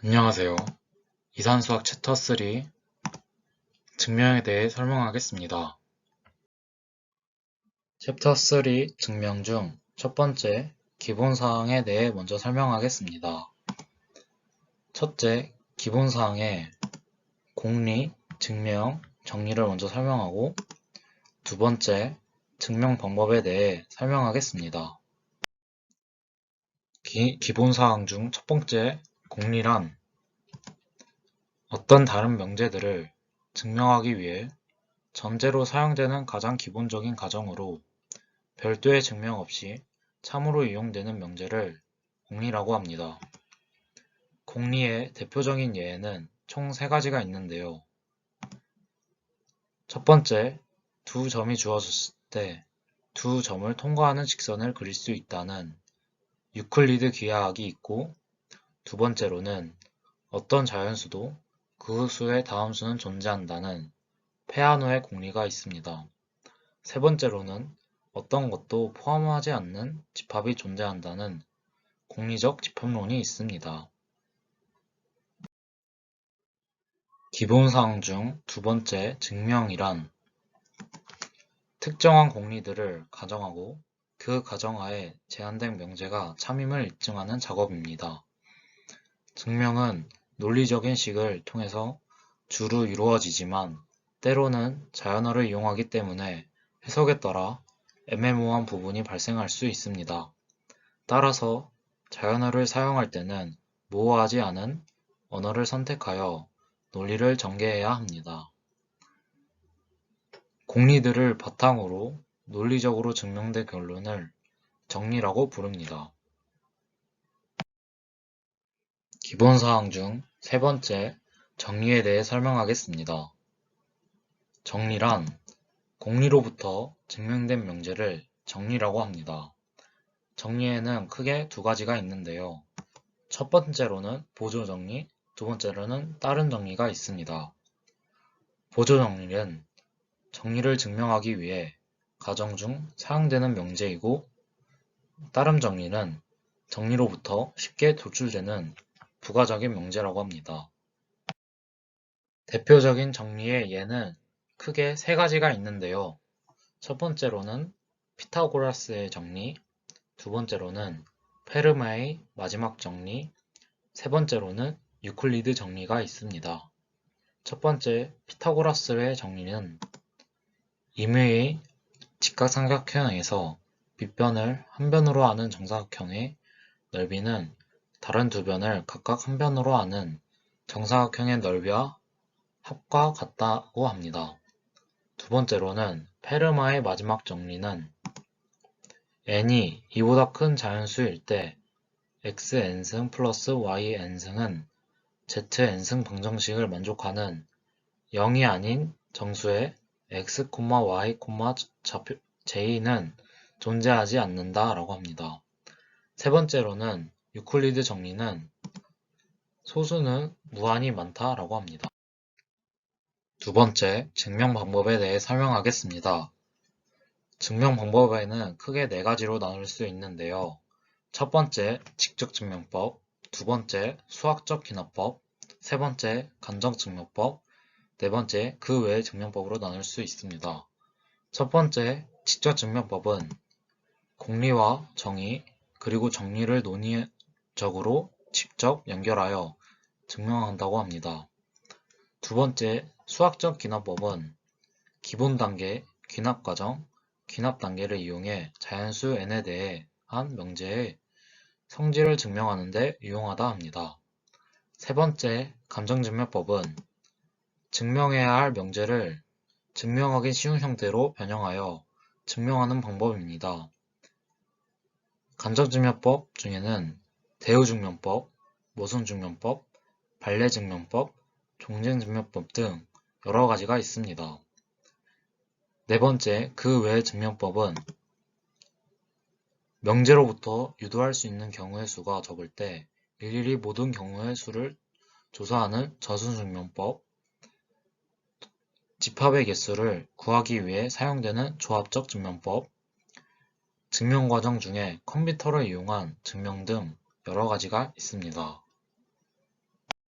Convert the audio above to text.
안녕하세요. 이산수학 챕터 3 증명에 대해 설명하겠습니다. 챕터 3 증명 중 첫 번째 기본사항에 대해 먼저 설명하겠습니다. 첫째, 기본사항에 공리, 증명, 정리를 먼저 설명하고 두 번째, 증명 방법에 대해 설명하겠습니다. 기본사항 중 첫 번째, 공리란 어떤 다른 명제들을 증명하기 위해 전제로 사용되는 가장 기본적인 가정으로 별도의 증명 없이 참으로 이용되는 명제를 공리라고 합니다. 공리의 대표적인 예에는 총 3가지가 있는데요. 첫 번째, 두 점이 주어졌을 때 두 점을 통과하는 직선을 그릴 수 있다는 유클리드 기하학이 있고, 두 번째로는 어떤 자연수도 그 수의 다함수는 존재한다는 페아노의 공리가 있습니다. 세 번째로는 어떤 것도 포함하지 않는 집합이 존재한다는 공리적 집합론이 있습니다. 기본사항 중 두 번째 증명이란 특정한 공리들을 가정하고 그 가정하에 제한된 명제가 참임을 입증하는 작업입니다. 증명은 논리적인 식을 통해서 주로 이루어지지만 때로는 자연어를 이용하기 때문에 해석에 따라 애매모호한 부분이 발생할 수 있습니다. 따라서 자연어를 사용할 때는 모호하지 않은 언어를 선택하여 논리를 전개해야 합니다. 공리들을 바탕으로 논리적으로 증명된 결론을 정리라고 부릅니다. 기본사항 중 세 번째, 정리에 대해 설명하겠습니다. 정리란 공리로부터 증명된 명제를 정리라고 합니다. 정리에는 크게 두 가지가 있는데요. 첫 번째로는 보조정리, 두 번째로는 다른 정리가 있습니다. 보조정리는 정리를 증명하기 위해 가정 중 사용되는 명제이고, 다른 정리는 정리로부터 쉽게 도출되는 부가적인 명제라고 합니다. 대표적인 정리의 예는 크게 3가지가 있는데요. 첫 번째로는 피타고라스의 정리, 두 번째로는 페르마의 마지막 정리, 세 번째로는 유클리드 정리가 있습니다. 첫 번째, 피타고라스의 정리는 임의의 직각삼각형에서 밑변을 한 변으로 하는 정사각형의 넓이는 다른 두 변을 각각 한 변으로 하는 정사각형의 넓이와 합과 같다고 합니다. 두 번째로는 페르마의 마지막 정리는 n이 2보다 큰 자연수일 때 xn승 플러스 yn승은 zn승 방정식을 만족하는 0이 아닌 정수의 x, y, j는 존재하지 않는다 라고 합니다. 세 번째로는 유클리드 정리는 소수는 무한히 많다 라고 합니다. 두 번째, 증명 방법에 대해 설명하겠습니다. 증명 방법에는 크게 4가지로 나눌 수 있는데요. 첫 번째, 직접증명법, 두 번째, 수학적 기납법, 세 번째, 간접증명법, 네 번째, 그 외의 증명법으로 나눌 수 있습니다. 첫 번째, 직접증명법은 공리와 정의, 그리고 정리를 논리적으로 직접 연결하여 증명한다고 합니다. 두 번째, 수학적 기납법은 기본 단계, 귀납 과정, 귀납 단계를 이용해 자연수 n에 대한 명제의 성질을 증명하는 데 유용하다 합니다. 세 번째, 감정증명법은 증명해야 할 명제를 증명하기 쉬운 형태로 변형하여 증명하는 방법입니다. 감정증명법 중에는 대우증명법, 모순증명법, 반례증명법, 종쟁증명법 등 여러 가지가 있습니다. 네 번째, 그 외의 증명법은 명제로부터 유도할 수 있는 경우의 수가 적을 때 일일이 모든 경우의 수를 조사하는 저수증명법, 집합의 개수를 구하기 위해 사용되는 조합적 증명법, 증명 과정 중에 컴퓨터를 이용한 증명 등 여러 가지가 있습니다.